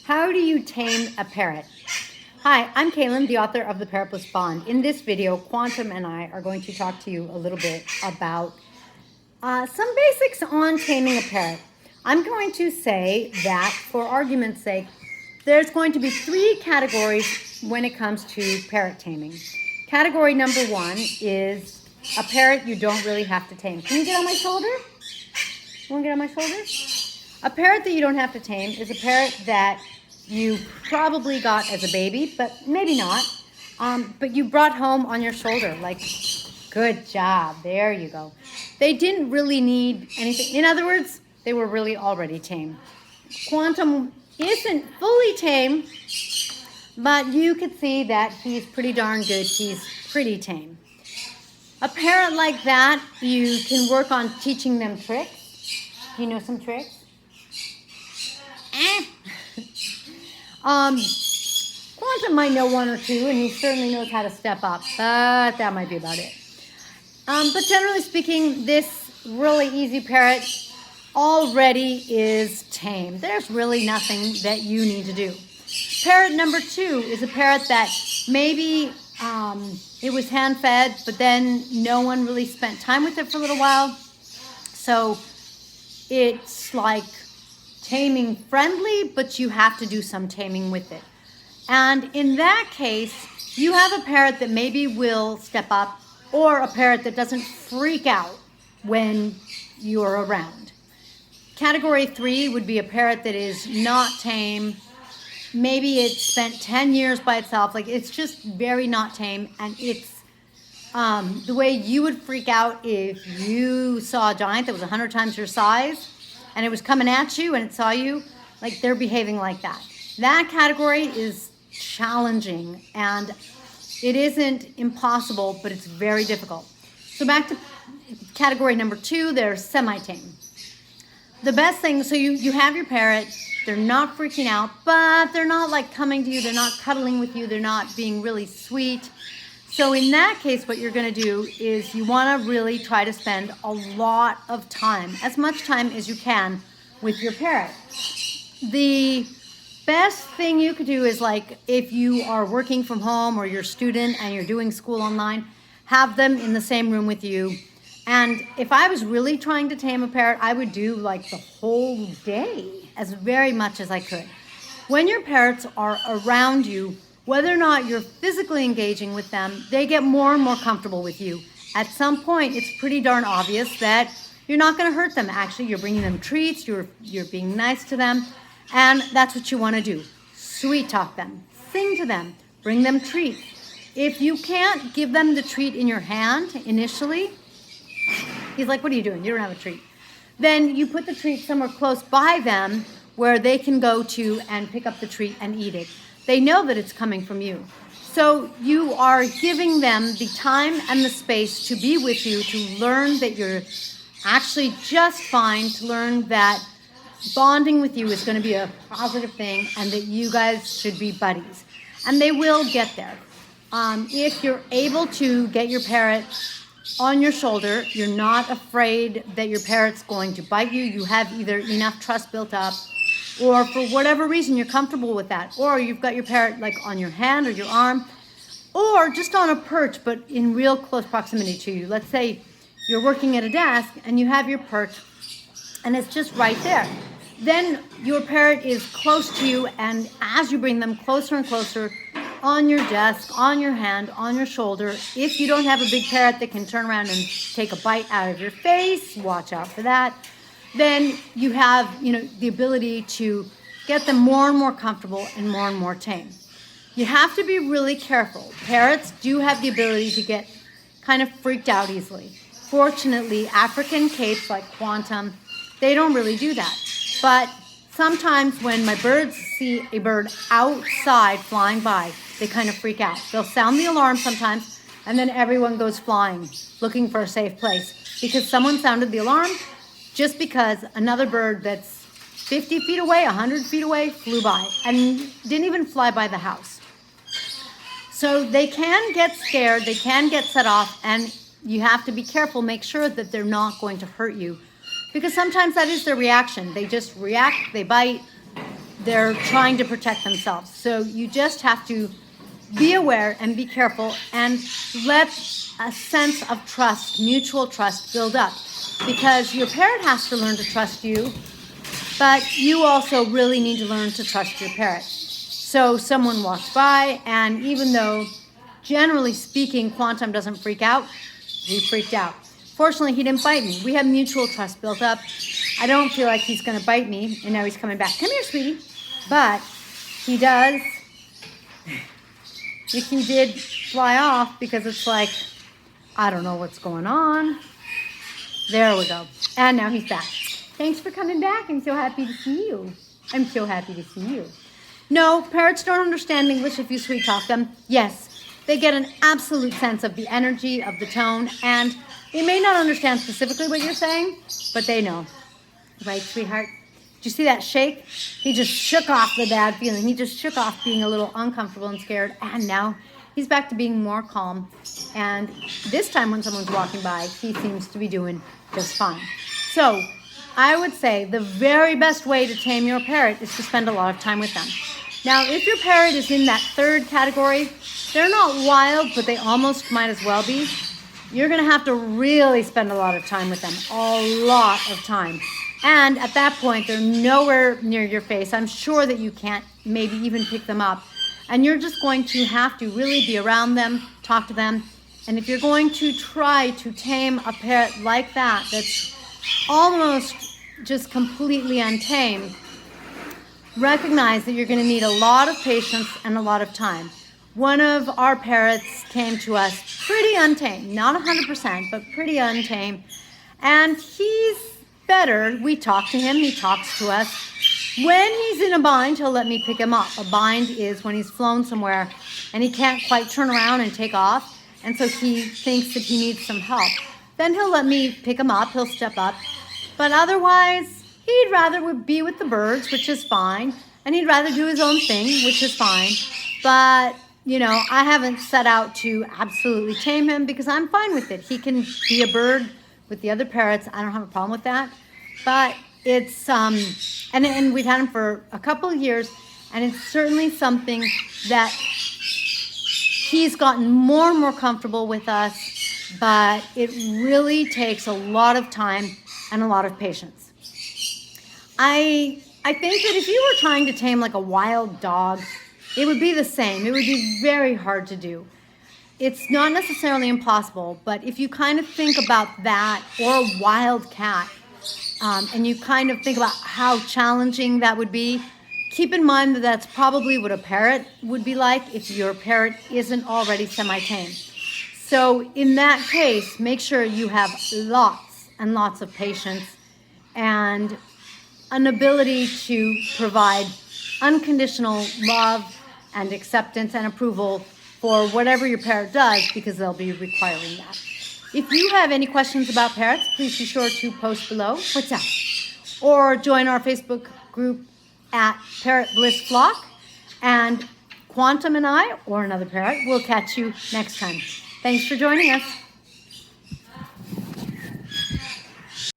How do you tame a parrot? Hi, I'm Kaylin, the author of The Parrot Bond. In this video, Quantum and I are going to talk to you a little bit about some basics on taming a parrot. I'm going to say that, for argument's sake, there's going to be three categories when it comes to parrot taming. Category number one is a parrot you don't really have to tame. Can you get on my shoulder? You want to get on my shoulder? A parrot that you don't have to tame is a parrot that you probably got as a baby, but maybe not. But you brought home on your shoulder. Like, good job. There you go. They didn't really need anything. In other words, they were really already tame. Quantum isn't fully tame, but you could see that he's pretty darn good. He's pretty tame. A parrot like that, you can work on teaching them tricks. Do you know some tricks? Quantum might know one or two, and he certainly knows how to step up, but that might be about it. But generally speaking, this really easy parrot already is tame. There's really nothing that you need to do. Parrot number two is a parrot that maybe it was hand-fed, but then no one really spent time with it for a little while. So it's like taming friendly, but you have to do some taming with it. And in that case, you have a parrot that maybe will step up, or a parrot that doesn't freak out when you're around. Category three would be a parrot that is not tame. Maybe it spent 10 years by itself. Like, it's just very not tame, and it's the way you would freak out if you saw a giant that was 100 times your size and it was coming at you and it saw you. Like, they're behaving like that. That category is challenging, and it isn't impossible, but it's very difficult. So back to category number two, they're semi-tame. The best thing, so you have your parrot, they're not freaking out, but they're not like coming to you, they're not cuddling with you, they're not being really sweet. So in that case, what you're gonna do is you wanna really try to spend a lot of time, as much time as you can, with your parrot. The best thing you could do is, like, if you are working from home or you're a student and you're doing school online, have them in the same room with you. And if I was really trying to tame a parrot, I would do like the whole day, as very much as I could. When your parrots are around you, whether or not you're physically engaging with them, they get more and more comfortable with you. At some point, it's pretty darn obvious that you're not going to hurt them. Actually, you're bringing them treats, you're being nice to them, and that's what you want to do. Sweet talk them, sing to them, bring them treats. If you can't give them the treat in your hand initially, he's like, what are you doing? You don't have a treat. Then you put the treat somewhere close by them where they can go to and pick up the treat and eat it. They know that it's coming from you. So you are giving them the time and the space to be with you, to learn that you're actually just fine, to learn that bonding with you is going to be a positive thing and that you guys should be buddies. And they will get there. If you're able to get your parrot on your shoulder, you're not afraid that your parrot's going to bite you, you have either enough trust built up, or for whatever reason you're comfortable with that, or you've got your parrot like on your hand or your arm, or just on a perch but in real close proximity to you. Let's say you're working at a desk and you have your perch and it's just right there. Then your parrot is close to you, and as you bring them closer and closer, on your desk, on your hand, on your shoulder, if you don't have a big parrot that can turn around and take a bite out of your face, watch out for that, then you have, the ability to get them more and more comfortable and more tame. You have to be really careful. Parrots do have the ability to get kind of freaked out easily. Fortunately, African capes like Quantum, they don't really do that. But sometimes when my birds see a bird outside flying by, they kind of freak out. They'll sound the alarm sometimes, and then everyone goes flying, looking for a safe place, because someone sounded the alarm just because another bird that's 50 feet away, 100 feet away, flew by and didn't even fly by the house. So they can get scared, they can get set off, and you have to be careful, make sure that they're not going to hurt you, because sometimes that is their reaction. They just react, they bite, they're trying to protect themselves. So you just have to be aware and be careful and let a sense of trust, mutual trust, build up. Because your parrot has to learn to trust you, but you also really need to learn to trust your parrot. So someone walks by, and even though, generally speaking, Quantum doesn't freak out, he freaked out. Fortunately, he didn't bite me. We have mutual trust built up. I don't feel like he's going to bite me, and now he's coming back. Come here, sweetie. But he does. If he did fly off, because it's like, I don't know what's going on. There we go. And now he's back. Thanks for coming back. I'm so happy to see you. I'm so happy to see you. No, parrots don't understand English if you sweet talk them. Yes, they get an absolute sense of the energy, of the tone, and they may not understand specifically what you're saying, but they know. Right, sweetheart? Did you see that shake? He just shook off the bad feeling. He just shook off being a little uncomfortable and scared, and now he's back to being more calm. And this time when someone's walking by, he seems to be doing just fine. So I would say the very best way to tame your parrot is to spend a lot of time with them. Now, if your parrot is in that third category, they're not wild, but they almost might as well be. You're going to have to really spend a lot of time with them, a lot of time. And at that point, they're nowhere near your face. I'm sure that you can't maybe even pick them up. And you're just going to have to really be around them, talk to them. And if you're going to try to tame a parrot like that, that's almost just completely untamed, recognize that you're going to need a lot of patience and a lot of time. One of our parrots came to us pretty untamed, not 100%, but pretty untamed. And he's better. We talk to him, he talks to us. When he's in a bind, he'll let me pick him up. A bind is when he's flown somewhere and he can't quite turn around and take off. And so he thinks that he needs some help. Then he'll let me pick him up, he'll step up. But otherwise, he'd rather be with the birds, which is fine. And he'd rather do his own thing, which is fine. But, you know, I haven't set out to absolutely tame him because I'm fine with it. He can be a bird with the other parrots. I don't have a problem with that. But it's, and we've had him for a couple of years, and it's certainly something that he's gotten more and more comfortable with us, but it really takes a lot of time and a lot of patience. I think that if you were trying to tame like a wild dog, it would be the same. It would be very hard to do. It's not necessarily impossible, but if you kind of think about that, or a wild cat, and you kind of think about how challenging that would be, keep in mind that that's probably what a parrot would be like if your parrot isn't already semi-tame. So in that case, make sure you have lots and lots of patience and an ability to provide unconditional love and acceptance and approval for whatever your parrot does, because they'll be requiring that. If you have any questions about parrots, please be sure to post below. What's up? Or join our Facebook group at Parrot Bliss Flock. And Quantum and I, or another parrot, will catch you next time. Thanks for joining us.